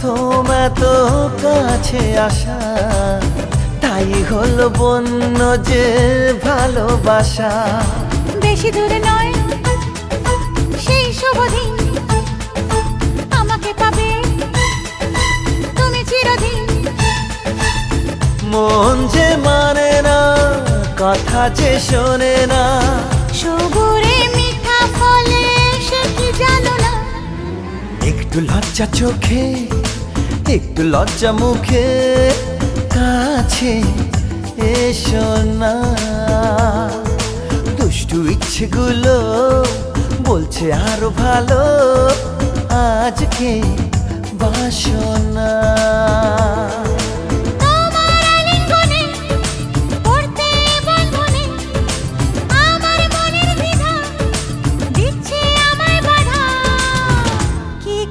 প্রথম এত কাছে আসা, তাই হলো বন্য যে ভালোবাসা। বেশি দূরে নয় সেই শুভ দিন, আমাকে পাবে তুমি চিরদিন। মন যে মানে না, কথা যে শোনে না, সবুরে মিঠা ফলে সে কি জানো না। একটু লজ্জা চোখে, একটু লজ্জা মুখে, কাছে এসো না। দুষ্টু ইচ্ছেগুলো বলছে আরো ভালো, আজকে বাসনা।